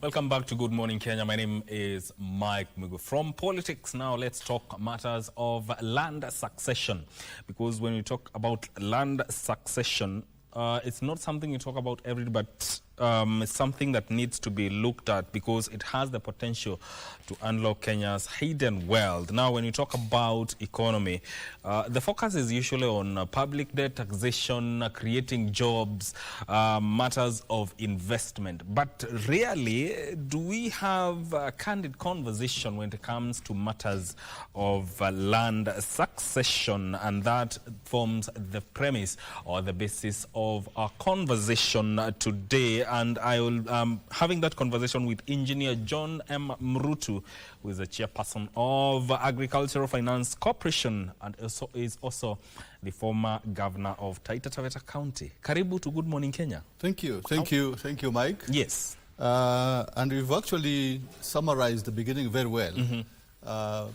Welcome back to Good Morning Kenya. My name is Mike Mugu. From politics now, let's talk matters of land succession. Because when we talk about land succession, it's not something you talk about every day, but it's something that needs to be looked at because it has the potential to unlock Kenya's hidden wealth. Now, when you talk about economy, the focus is usually on public debt, taxation, creating jobs, matters of investment. But rarely do we have a candid conversation when it comes to matters of land succession, and that forms the premise or the basis of our conversation today. And I will having that conversation with Engineer Eng.John Mruttu, who is the chairperson of Agricultural Finance Corporation and is also the former governor of Taita Taveta County. Karibu to Good Morning Kenya. Thank you. Thank you, Mike. Yes. And we've actually summarized the beginning very well,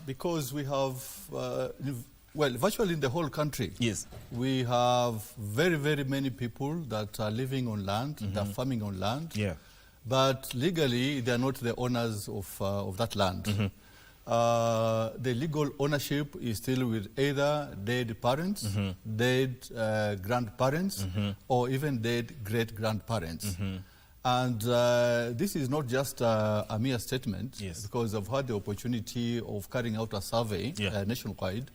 because we have, well, virtually in the whole country, yes, we have very, very many people that are living on land, they're farming on land, yeah, but legally they are not the owners of that land. The legal ownership is still with either dead parents, dead grandparents, or even dead great-grandparents. And this is not just a mere statement, yes, because I've had the opportunity of carrying out a survey nationwide,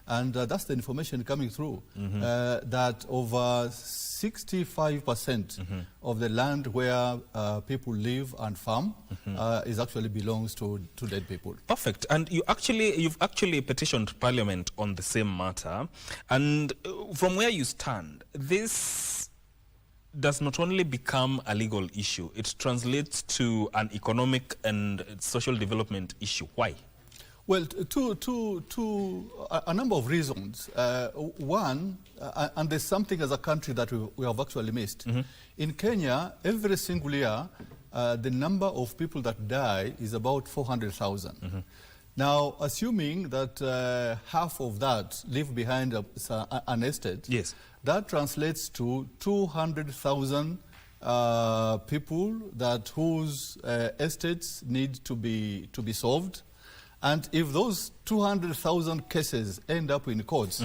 and that's the information coming through, that over 65% of the land where people live and farm is actually belongs to dead people. Perfect. And you've actually petitioned Parliament on the same matter, and from where you stand, this does not only become a legal issue, it translates to an economic and social development issue. Why? Well, a number of reasons. One, and there's something as a country that we have actually missed. In Kenya, every single year, the number of people that die is about 400,000. Now, assuming that half of that live behind an estate, yes, that translates to 200,000 people whose estates need to be solved. And if those 200,000 cases end up in courts,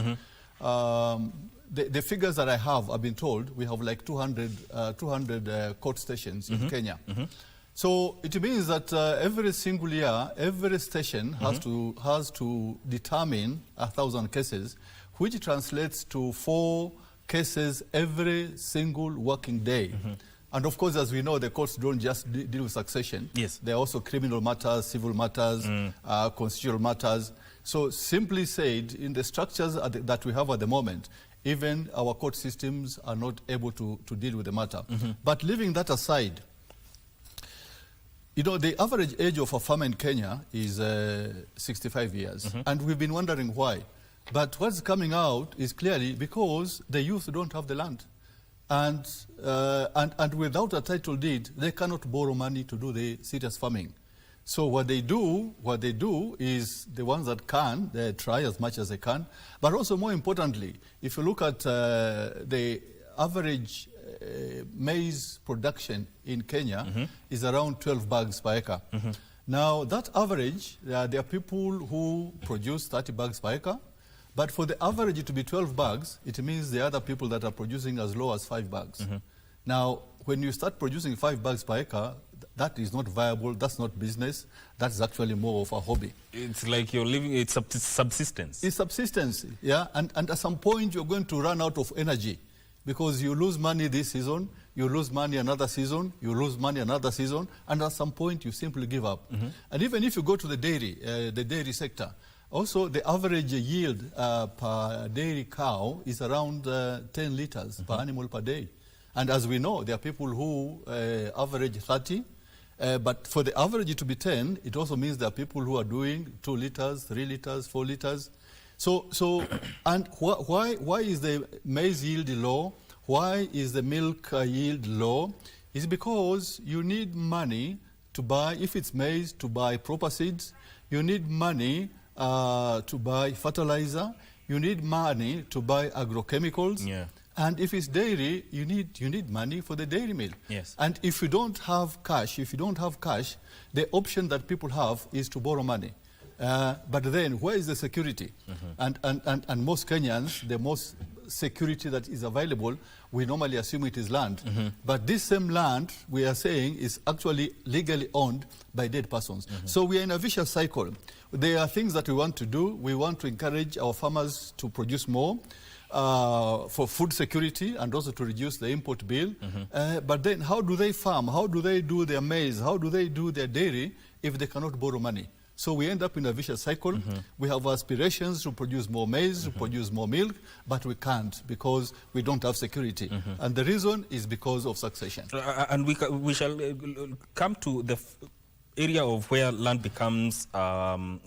the figures that I have, I've been told, we have like 200 court stations in Kenya. So it means that every single year, every station has to determine 1,000 cases, which translates to 4 cases every single working day. And of course, as we know, the courts don't just deal with succession. Yes. There are also criminal matters, civil matters, constitutional matters. So simply said, in the structures that we have at the moment, even our court systems are not able to deal with the matter. But leaving that aside, you know, the average age of a farmer in Kenya is 65 years. And we've been wondering why. But what's coming out is clearly because the youth don't have the land. And without a title deed, they cannot borrow money to do the serious farming. So what they do is the ones that can, they try as much as they can. But also more importantly, if you look at the average maize production in Kenya is around 12 bags per acre. Now that average, there are people who produce 30 bags per acre, but for the average to be 12 bags, it means the other people that are producing as low as 5 bags. Now, when you start producing 5 bags per acre, that is not viable, that's not business, that's actually more of a hobby. It's like you're living, it's subsistence. It's subsistence, yeah, and at some point you're going to run out of energy because you lose money this season, you lose money another season, you lose money another season, and at some point you simply give up. And even if you go to the dairy sector, also the average yield per dairy cow is around 10 liters per animal per day. And as we know, there are people who average 30, but for the average to be 10, it also means there are people who are doing 2 liters, 3 liters, 4 liters. So and why is the maize yield low? Why is the milk yield low? It's because you need money to buy, if it's maize, to buy proper seeds. You need money to buy fertilizer. You need money to buy agrochemicals. Yeah. And if it's dairy, you need money for the dairy mill. Yes. And if you don't have cash, the option that people have is to borrow money. But then, where is the security? And most Kenyans, the most security that is available, we normally assume it is land. But this same land, we are saying, is actually legally owned by dead persons. So we are in a vicious cycle. There are things that we want to do. We want to encourage our farmers to produce more for food security and also to reduce the import bill. But then, how do they farm? How do they do their maize? How do they do their dairy if they cannot borrow money? So we end up in a vicious cycle. We have aspirations to produce more maize, to produce more milk, but we can't because we don't have security. And the reason is because of succession. And we shall come to the area of where land becomes an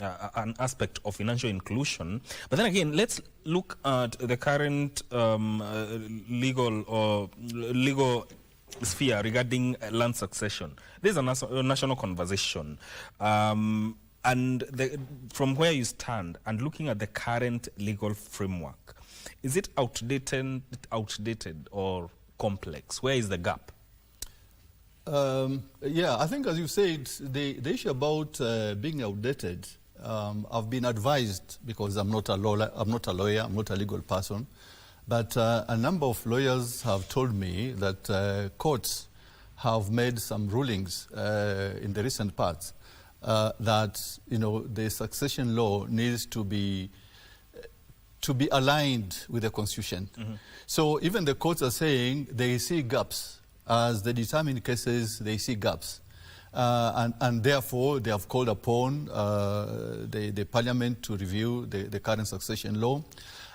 aspect of financial inclusion. But then again, let's look at the current legal sphere regarding land succession. This is a national conversation. And from where you stand and looking at the current legal framework, is it outdated or complex? Where is the gap? Yeah, I think as you said, the issue about being outdated, I've been advised, because I'm not a lawyer, I'm not a legal person, but a number of lawyers have told me that courts have made some rulings in the recent past that the succession law needs to be aligned with the Constitution. So even the courts are saying they see gaps. As they determine cases, they see gaps. And therefore, they have called upon the Parliament to review the current succession law.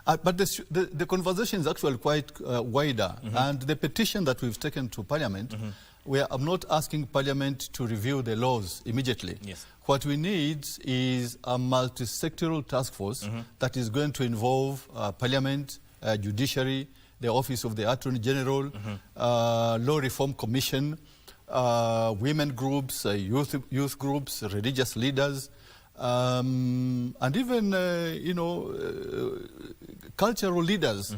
But the conversation is actually quite wider. And the petition that we've taken to Parliament, I'm not asking Parliament to review the laws immediately. Yes. What we need is a multi-sectoral task force that is going to involve Parliament, judiciary, the Office of the Attorney General, Law Reform Commission, women groups, youth groups, religious leaders, and even, cultural leaders,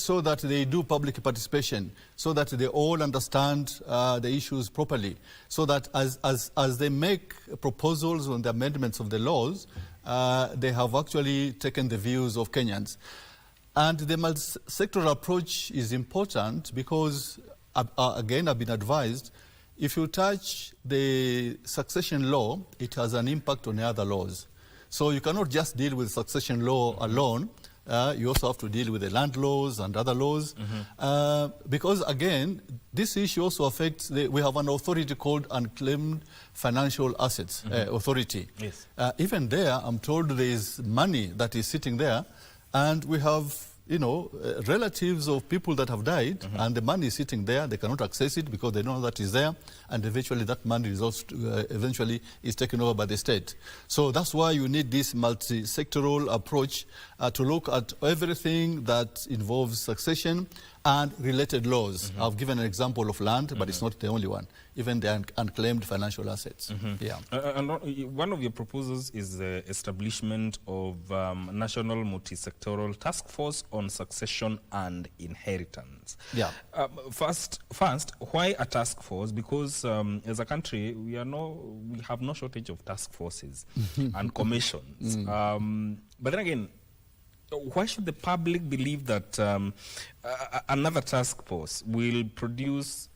so that they do public participation, so that they all understand the issues properly, so that as they make proposals on the amendments of the laws, they have actually taken the views of Kenyans. And the multi-sectoral approach is important because, again, I've been advised, if you touch the succession law, it has an impact on the other laws. So you cannot just deal with succession law alone. You also have to deal with the land laws and other laws. Because, again, this issue also affects, we have an authority called Unclaimed Financial Assets Authority. Yes. Even there, I'm told there is money that is sitting there. And we have, relatives of people that have died, and the money is sitting there. They cannot access it because they know that is there, and eventually that money is also eventually is taken over by the state. So that's why you need this multi-sectoral approach to look at everything that involves succession and related laws. I've given an example of land, but it's not the only one. Even the unclaimed financial assets. Yeah. And one of your proposals is the establishment of National Multi-Sectoral Task Force on Succession and Inheritance. Yeah. First, why a task force? Because as a country, we have no shortage of task forces and commissions. But then again, why should the public believe that another task force will produce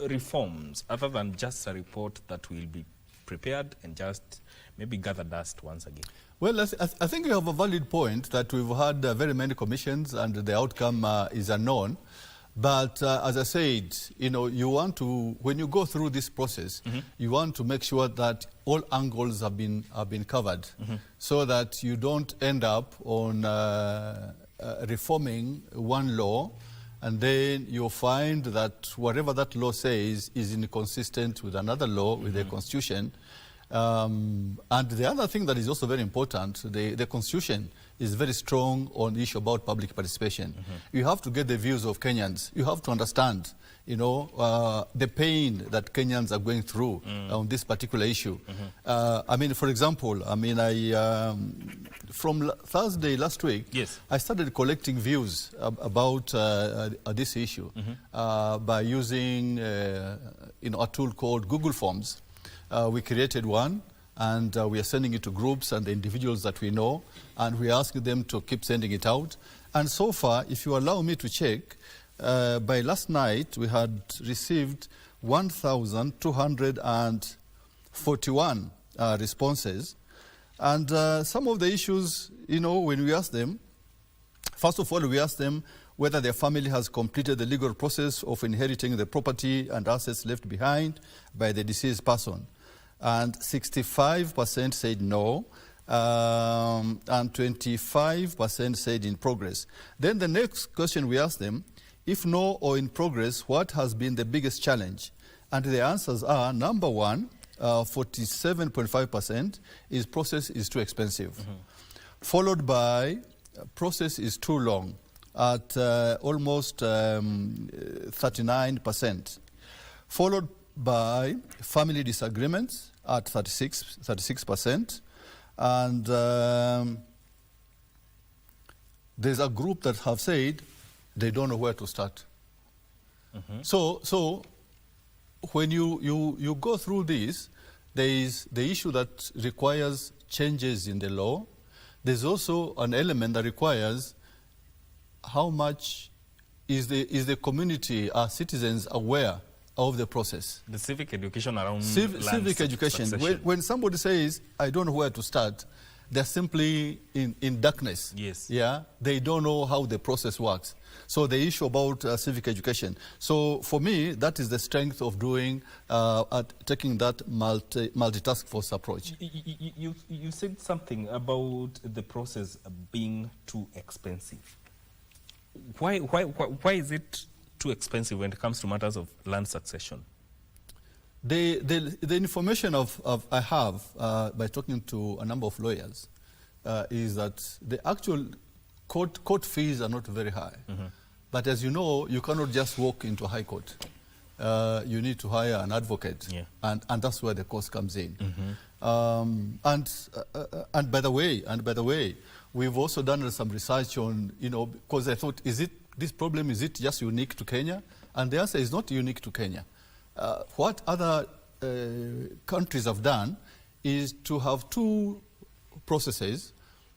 reforms other than just a report that will be prepared and just maybe gather dust once again? Well, I think you have a valid point that we've had very many commissions and the outcome is unknown. But as I said, you want to, when you go through this process, you want to make sure that all angles have been covered, so that you don't end up on reforming one law, and then you'll find that whatever that law says is inconsistent with another law, with the Constitution. And the other thing that is also very important, the Constitution is very strong on the issue about public participation. You have to get the views of Kenyans. You have to understand, the pain that Kenyans are going through on this particular issue. I mean, for example, from Thursday last week, yes, I started collecting views about this issue by using a tool called Google Forms. We created one, and we are sending it to groups and the individuals that we know, and we ask them to keep sending it out. And so far, if you allow me to check, by last night we had received 1,241 responses. And some of the issues, when we ask them, first of all, we ask them whether their family has completed the legal process of inheriting the property and assets left behind by the deceased person. And 65% said no, and 25% said in progress. Then the next question we ask them, if no or in progress, what has been the biggest challenge? And the answers are, number one, 47.5% is process is too expensive, followed by process is too long at almost 39%, followed by family disagreements at 36%, and there's a group that have said they don't know where to start. So when you go through this, there is the issue that requires changes in the law. There's also an element that requires how much is the community, our citizens, aware of the process. The civic education around civic education. When somebody says, I don't know where to start, they're simply in darkness. Yes. Yeah, they don't know how the process works. So the issue about civic education. So for me, that is the strength of doing, taking that multi-task force approach. You said something about the process being too expensive. Why is it too expensive when it comes to matters of land succession? The information I have by talking to a number of lawyers is that the actual court fees are not very high. But as you know, you cannot just walk into a high court. You need to hire an advocate, and that's where the cost comes in. And by the way, we've also done some research on, because I thought, this problem, is it just unique to Kenya? And the answer is not unique to Kenya. What other countries have done is to have two processes,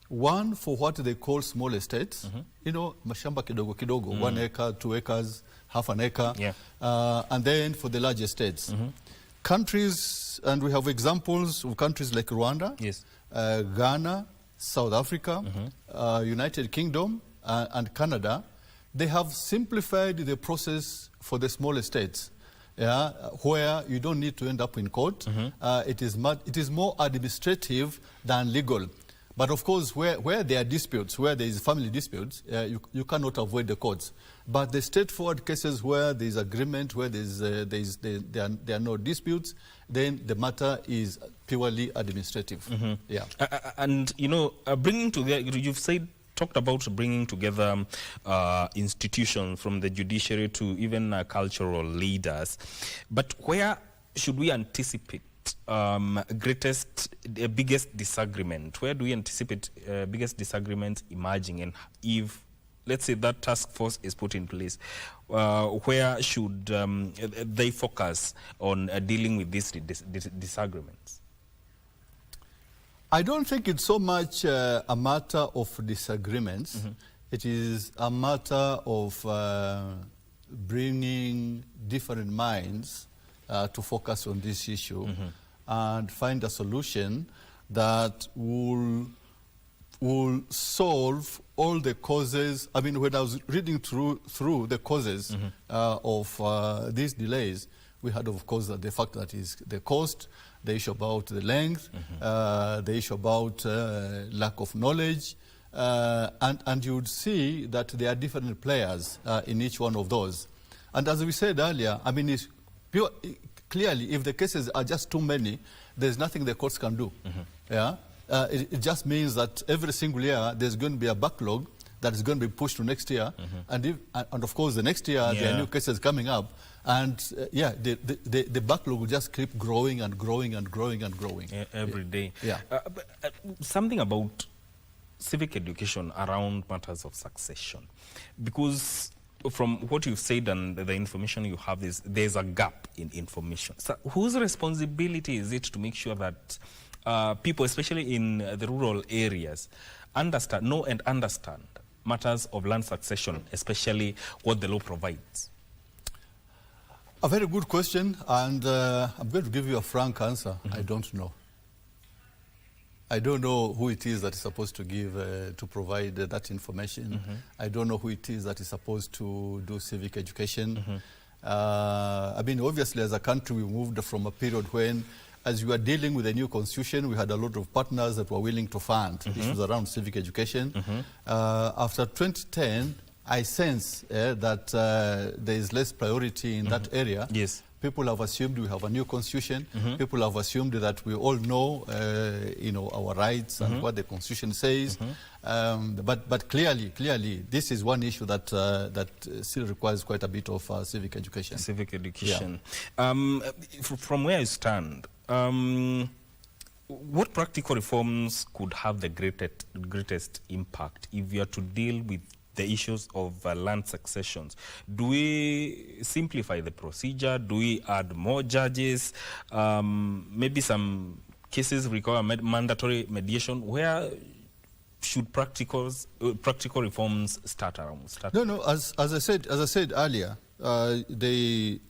one for what they call small estates, mashamba kidogo kidogo, 1 acre, 2 acres, half an acre, and then for the large estates. Countries, and we have examples of countries like Rwanda, Ghana, South Africa, United Kingdom, and Canada. They have simplified the process for the small estates, where you don't need to end up in court. It is more administrative than legal. But of course, where there are disputes, where there is family disputes, you cannot avoid the courts. But the straightforward cases where there is agreement, where there are no disputes, then the matter is purely administrative. And bringing together, you've talked about bringing together institutions from the judiciary to even cultural leaders. But where should we anticipate biggest disagreement? Where do we anticipate biggest disagreements emerging? And if, let's say, that task force is put in place, where should they focus on dealing with these disagreements? I don't think it's so much a matter of disagreements. It is a matter of bringing different minds to focus on this issue and find a solution that will solve all the causes. I mean, when I was reading through the causes of these delays, we had, of course, the fact that is the cost, the issue about the length, the issue about lack of knowledge, and you would see that there are different players in each one of those. And as we said earlier, I mean, it's clearly, if the cases are just too many, there's nothing the courts can do. It just means that every single year there's going to be a backlog that is going to be pushed to next year, and of course the next year there are new cases coming up, and the backlog will just keep growing and growing and growing and growing every day. Yeah. Something about civic education around matters of succession? Because from what you've said and the information you have, there's a gap in information. So whose responsibility is it to make sure that people, especially in the rural areas, know and understand matters of land succession, especially what the law provides? A very good question, and I'm going to give you a frank answer. I don't know. I don't know who it is that is supposed to give, to provide that information. I don't know who it is that is supposed to do civic education. I mean, obviously, as a country, we moved from a period when, as we were dealing with the new constitution, we had a lot of partners that were willing to fund issues around civic education. After 2010, I sense that there is less priority in that area. Yes. People have assumed we have a new constitution. People have assumed that we all know, our rights and what the constitution says. But clearly, this is one issue that still requires quite a bit of civic education. Civic education. Yeah. From where you stand, what practical reforms could have the greatest impact if you are to deal with the issues of land successions? Do we simplify the procedure? Do we add more judges? Maybe some cases require mandatory mediation. Where should practical reforms start around? No. As I said earlier,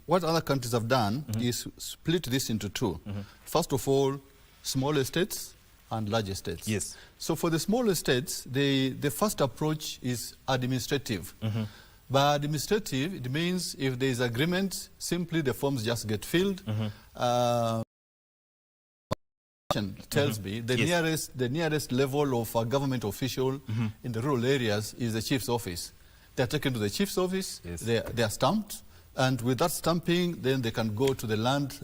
what other countries have done is split this into two. First of all, small estates and large estates. Yes. So for the small estates, the first approach is administrative. By administrative, it means if there is agreement, simply the forms just get filled. Tells me the nearest level of a government official in the rural areas is the chief's office. They are taken to the chief's office. Yes. They are stamped. And with that stamping, then they can go to the land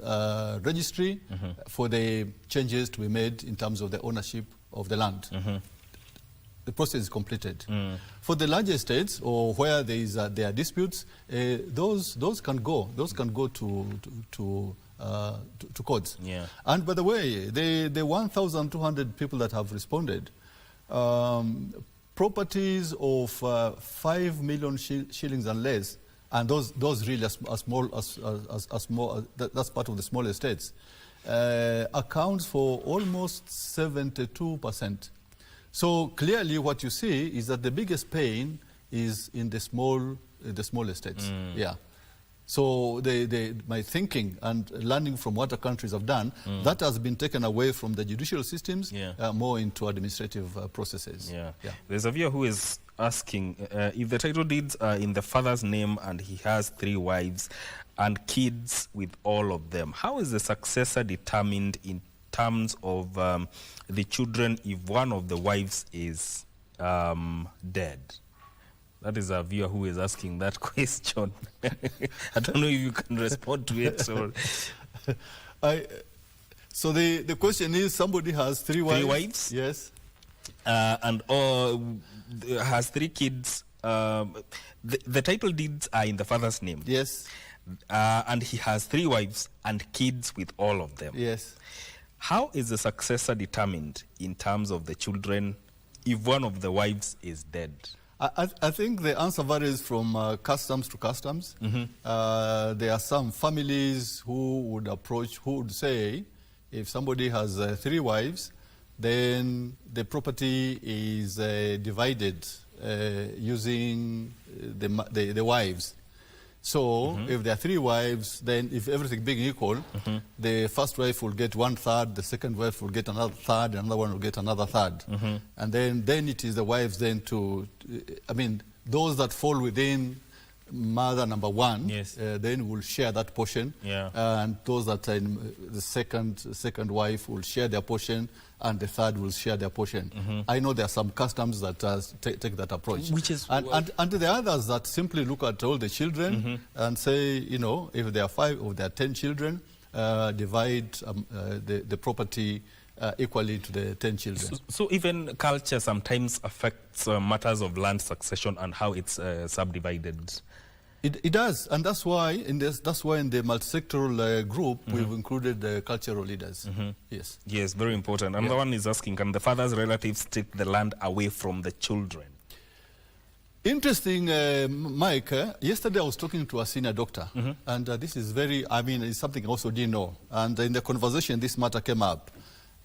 registry for the changes to be made in terms of the ownership of the land. The process is completed. For the large estates or where there are disputes, those can go to courts. Yeah. And by the way, the 1,200 people that have responded, properties of 5 million shillings and less, and those really are small, that's part of the small estates, accounts for almost 72%. So clearly what you see is that the biggest pain is in the small estates. Yeah. So my thinking and learning from what the countries have done, that has been taken away from the judicial systems, more into administrative processes. Yeah. There's a viewer who is asking if the title deeds are in the father's name and he has 3 wives and kids with all of them, how is the successor determined in terms of the children if one of the wives is dead? That is a viewer who is asking that question. I don't know if you can respond to it. So the question is, somebody has 3 wives? 3 wives? Yes. And has 3 kids. The title deeds are in the father's name. Yes. And he has 3 wives and kids with all of them. Yes. How is the successor determined in terms of the children if one of the wives is dead? I think the answer varies from customs to customs. There are some families who would say, if somebody has 3 wives, then the property is divided using the wives. So if there are 3 wives, then if everything being equal, the first wife will get 1/3, the second wife will get another third, another one will get another third. And then it is the wives then those that fall within mother number 1, then will share that portion. And those that are in the second wife will share their portion, and the third will share their portion. I know there are some customs that take that approach. And the others that simply look at all the children and say, if there are 5 or there are 10 children, divide the property equally to the 10 children. So even culture sometimes affects matters of land succession and how it's subdivided. It does, and that's why in the multi-sectoral group we've included the cultural leaders. Yes. Yes, very important. Another one is asking, can the father's relatives take the land away from the children? Interesting, Mike. Yesterday I was talking to a senior doctor, and this is it's something I also didn't know. And in the conversation, this matter came up.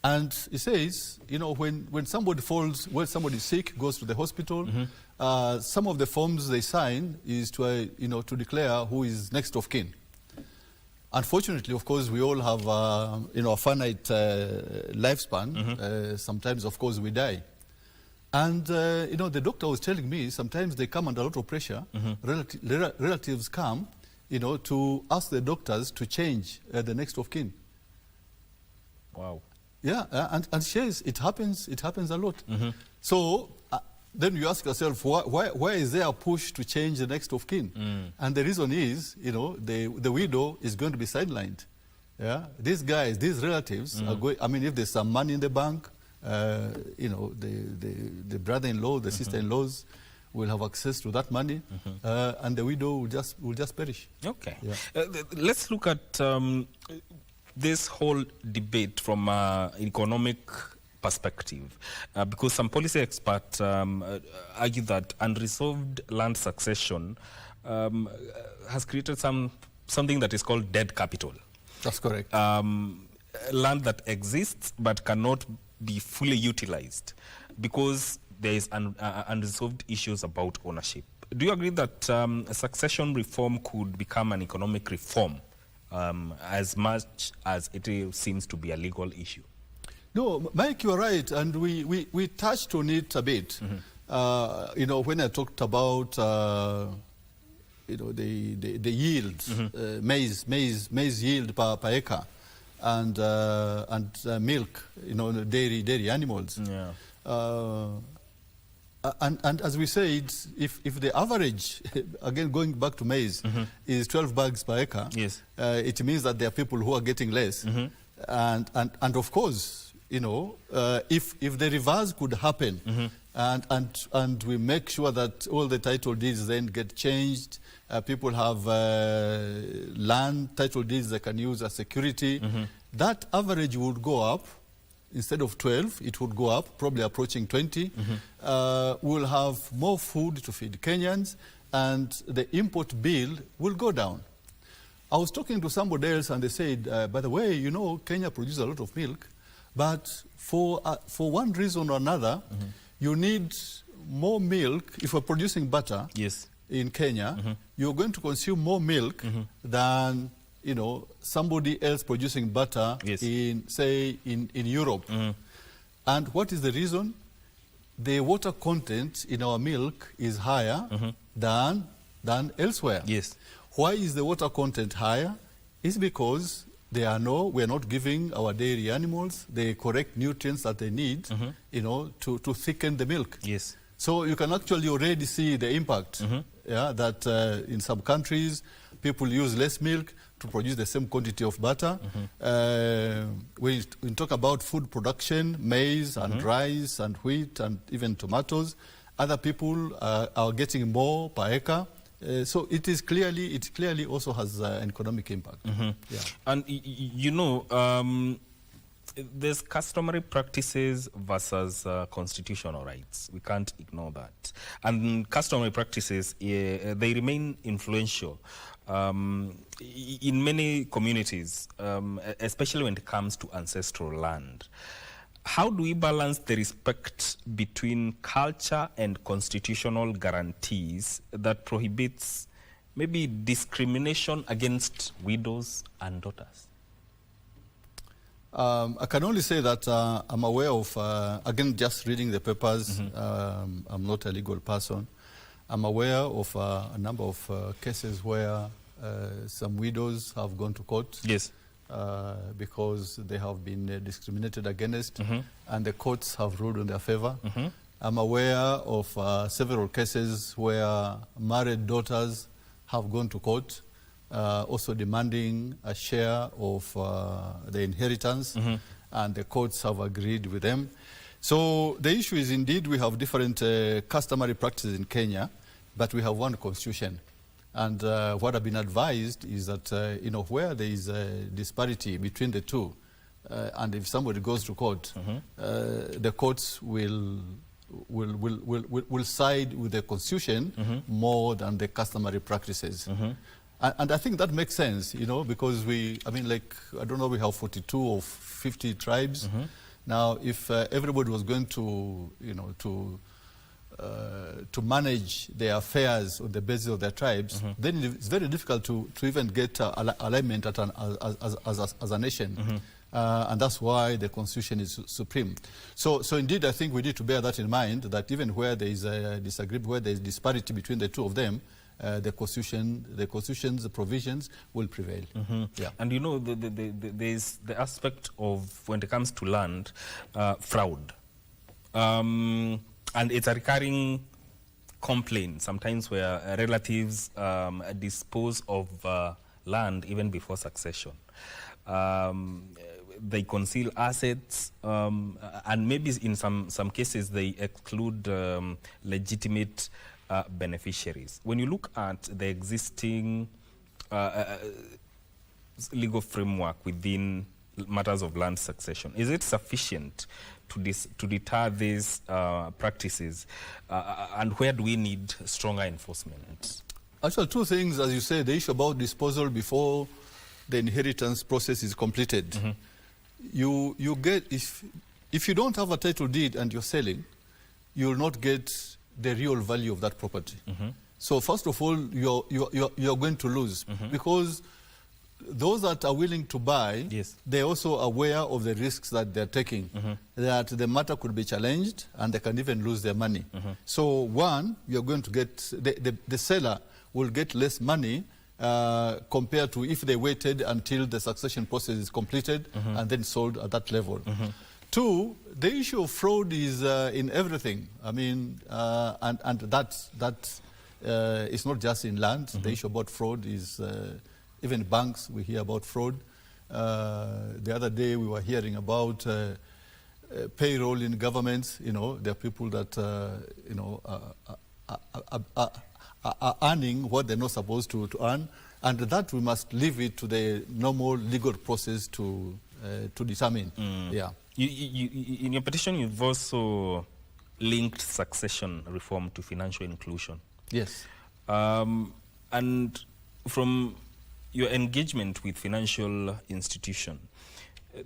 And he says, when somebody falls, when somebody is sick, goes to the hospital, some of the forms they sign is to declare who is next of kin. Unfortunately, of course, we all have, a finite lifespan. Sometimes, of course, we die. And, the doctor was telling me sometimes they come under a lot of pressure. Relatives come, to ask the doctors to change the next of kin. Wow. Yeah, and says it happens a lot. So then you ask yourself, why is there a push to change the next of kin? And the reason is, the widow is going to be sidelined. Yeah, these guys, these relatives are going. I mean, if there's some money in the bank, the brother-in-law, the sister-in-laws will have access to that money, and the widow will just perish. Okay. Yeah. Let's look at this whole debate from an economic perspective, because some policy experts argue that unresolved land succession has created something that is called dead capital. That's correct. Land that exists but cannot be fully utilized because there is unresolved issues about ownership. Do you agree that succession reform could become an economic reform as much as it seems to be a legal issue? No, Mike, you're right, and we touched on it a bit. When I talked about the yields, maize yield per acre, and milk, dairy animals. Yeah. And as we said, if the average, again going back to maize, is 12 bags per acre, yes, it means that there are people who are getting less. And of course, if the reverse could happen, and we make sure that all the title deeds then get changed, people have land title deeds they can use as security, that average would go up. Instead of 12, it would go up, probably approaching 20. We'll have more food to feed Kenyans, and the import bill will go down. I was talking to somebody else, and they said, by the way, Kenya produces a lot of milk, but for one reason or another, you need more milk. If we're producing butter in Kenya, you're going to consume more milk than somebody else producing butter in Europe. And what is the reason? The water content in our milk is higher than elsewhere. Yes. Why is the water content higher? It's because we're not giving our dairy animals the correct nutrients that they need, to thicken the milk. Yes. So you can actually already see the impact. That in some countries people use less milk to produce the same quantity of butter. We talk about food production, maize and rice and wheat and even tomatoes. Other people are getting more per acre. So it clearly also has an economic impact. Yeah. And there's customary practices versus constitutional rights. We can't ignore that. And customary practices, they remain influential in many communities, especially when it comes to ancestral land. How do we balance the respect between culture and constitutional guarantees that prohibits maybe discrimination against widows and daughters? I can only say that I'm aware of, again, just reading the papers, I'm not a legal person. I'm aware of a number of cases where some widows have gone to court. Yes. Because they have been discriminated against, and the courts have ruled in their favor. I'm aware of several cases where married daughters have gone to court, also demanding a share of the inheritance, and the courts have agreed with them. So the issue is indeed we have different customary practices in Kenya, but we have one constitution. And what I've been advised is that, where there is a disparity between the two, and if somebody goes to court, the courts will side with the constitution more than the customary practices. And I think that makes sense, because I don't know, we have 42 or 50 tribes. Now, if everybody was going to, to manage their affairs on the basis of their tribes, then it's very difficult to even get alignment as a nation. And that's why the constitution is supreme. So indeed, I think we need to bear that in mind, that even where there is a disagreement, where there is disparity between the two of them, the constitution's provisions will prevail. Yeah. And there's the aspect of, when it comes to land, fraud. And it's a recurring complaint sometimes where relatives dispose of land even before succession. They conceal assets, and maybe in some cases they exclude legitimate beneficiaries. When you look at the existing legal framework within matters of land succession, is it sufficient to deter these practices, and where do we need stronger enforcement? Actually, two things, as you say, the issue about disposal before the inheritance process is completed. You get, if you don't have a title deed and you're selling, you will not get the real value of that property. So first of all, you're going to lose, because those that are willing to buy, they're also aware of the risks that they're taking, that the matter could be challenged and they can even lose their money. So one, you're going to get, the seller will get less money compared to if they waited until the succession process is completed and then sold at that level. Two, the issue of fraud is in everything. I mean, and that is not just in land. The issue about fraud is even banks. We hear about fraud. The other day we were hearing about payroll in governments. There are people that are earning what they're not supposed to earn, and that we must leave it to the normal legal process to determine. Yeah. In your petition, you've also linked succession reform to financial inclusion. Yes. And from your engagement with financial institution,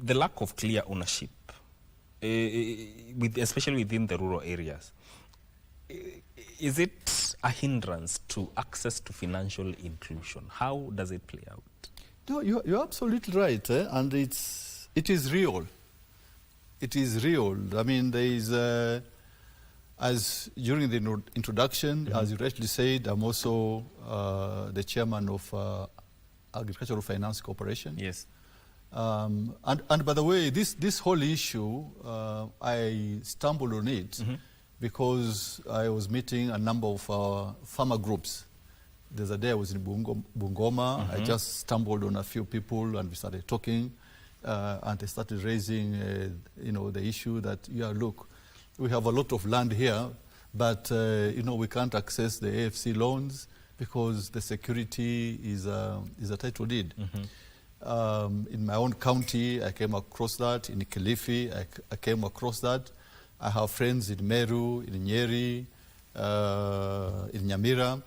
the lack of clear ownership, especially within the rural areas, is it a hindrance to access to financial inclusion? How does it play out? No, you're absolutely right, and it is real. It is real. I mean, there is, as during the introduction, as you rightly said, I'm also the chairman of Agricultural Finance Corporation. Yes. And by the way, this whole issue, I stumbled on it because I was meeting a number of farmer groups. There's a day I was in Bungoma. I just stumbled on a few people and we started talking. And they started raising, the issue that, look, we have a lot of land here, but, we can't access the AFC loans because the security is a title deed. In my own county, I came across that. In Kilifi, I came across that. I have friends in Meru, in Nyeri, in Nyamira.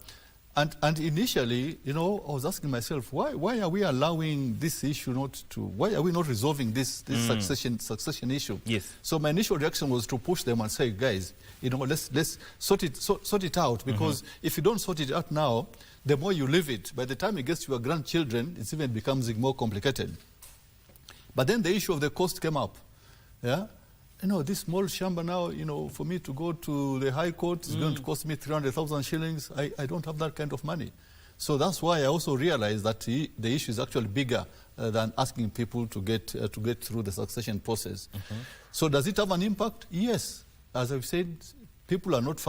And initially, I was asking myself, why are we allowing this issue why are we not resolving this succession issue? Yes. So my initial reaction was to push them and say, guys, let's sort it out, because if you don't sort it out now, the more you leave it, by the time it gets to your grandchildren, it even becomes more complicated. But then the issue of the cost came up. Yeah. This small shamba now, for me to go to the High Court is going to cost me 300,000 shillings. I don't have that kind of money. So that's why I also realized that the issue is actually bigger than asking people to get through the succession process. So does it have an impact? Yes. As I've said, people are not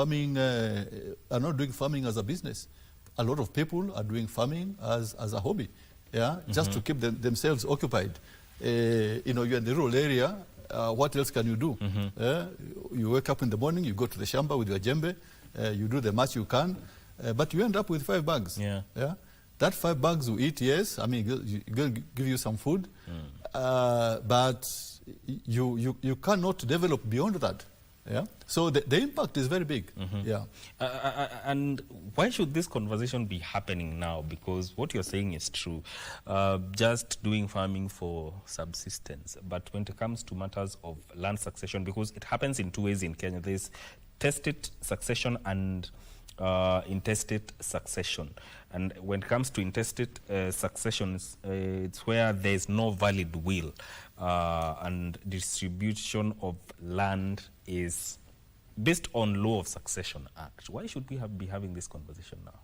doing farming as a business. A lot of people are doing farming as a hobby, just to keep themselves occupied. You're in the rural area. What else can you do? You wake up in the morning, you go to the shamba with your djembe, you do the much you can, but you end up with 5 bags. Yeah. Yeah. That 5 bags you eat, yes. I mean, it'll give you some food, but you cannot develop beyond that. Yeah. So the impact is very big. Yeah. And why should this conversation be happening now? Because what you're saying is true. Just doing farming for subsistence. But when it comes to matters of land succession, because it happens in 2 ways in Kenya. There's tested succession and intestate succession. And when it comes to intestate successions, it's where there's no valid will and distribution of land is based on Law of Succession Act. Why should we be having this conversation now?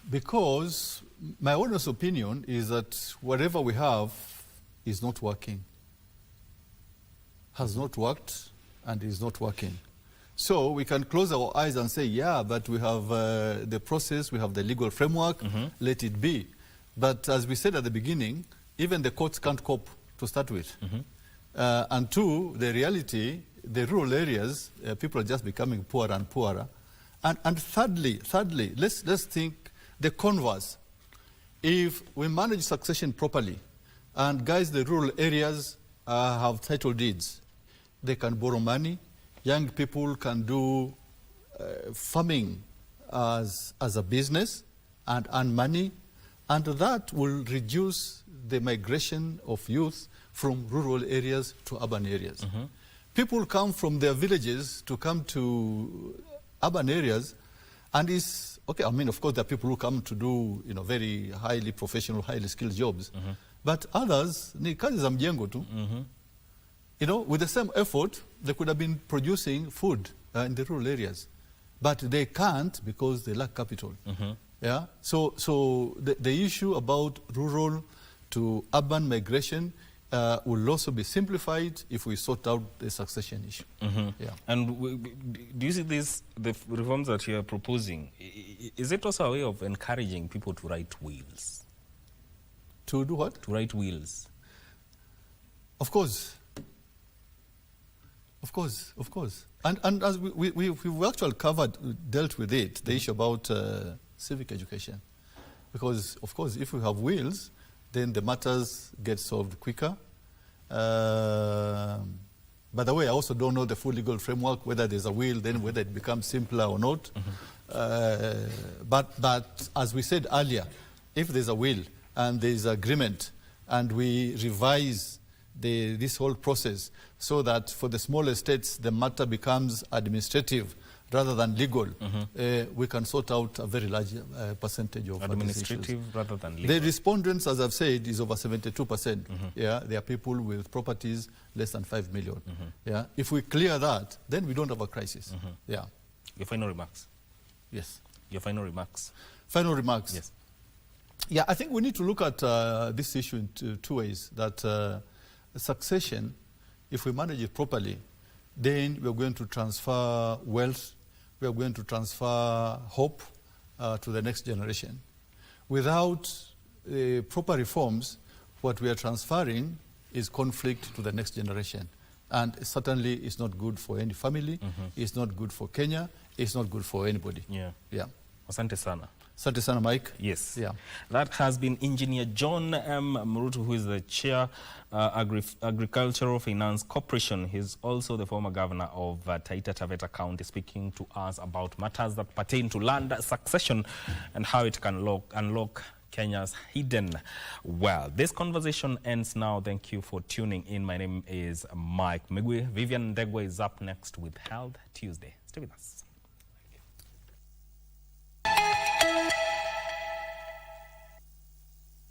Because my honest opinion is that whatever we have is not working, has not worked and is not working. So we can close our eyes and say, yeah, but we have the process, we have the legal framework, let it be. But as we said at the beginning, even the courts can't cope to start with. And 2, the reality, the rural areas, people are just becoming poorer and poorer. And thirdly, let's think the converse. If we manage succession properly, and guys, the rural areas have title deeds, they can borrow money. Young people can do farming as a business and earn money, and that will reduce the migration of youth from rural areas to urban areas. People come from their villages to come to urban areas, and it's okay. I mean, of course, there are people who come to do very highly professional, highly skilled jobs, but others ni kazi za mjengo tu. With the same effort, they could have been producing food in the rural areas, but they can't because they lack capital. Yeah. So the issue about rural to urban migration will also be simplified if we sort out the succession issue. Yeah. And do you see the reforms that you are proposing? Is it also a way of encouraging people to write wills? To do what? To write wills. Of course. Of course. And as we've actually dealt with it, the issue about civic education. Because, of course, if we have wills, then the matters get solved quicker. By the way, I also don't know the full legal framework, whether there's a will, then whether it becomes simpler or not. But as we said earlier, if there's a will and there's agreement and we revise this whole process so that for the smaller states the matter becomes administrative rather than legal, we can sort out a very large percentage of administrative rather than legal. The respondents, as I've said, is over 72%. Yeah, they are people with properties less than 5 million. Yeah, if we clear that, then we don't have a crisis. Yeah. Your final remarks. Yes. Your final remarks. Final remarks. Yes. Yeah, I think we need to look at this issue in two ways. That succession, if we manage it properly, then we're going to transfer wealth, we are going to transfer hope to the next generation. Without proper reforms, what we are transferring is conflict to the next generation. And certainly it's not good for any family, it's not good for Kenya, it's not good for anybody. Yeah. Yeah. Asante sana. Asante sana, Mike. Yes. Yeah. That has been Engineer John Mruttu, who is the Chair, Agricultural Finance Corporation. He's also the former governor of Taita Taveta County, speaking to us about matters that pertain to land succession and how it can unlock Kenya's hidden wealth. This conversation ends now. Thank you for tuning in. My name is Mike Migwe. Vivian Ndegwa is up next with Health Tuesday. Stay with us.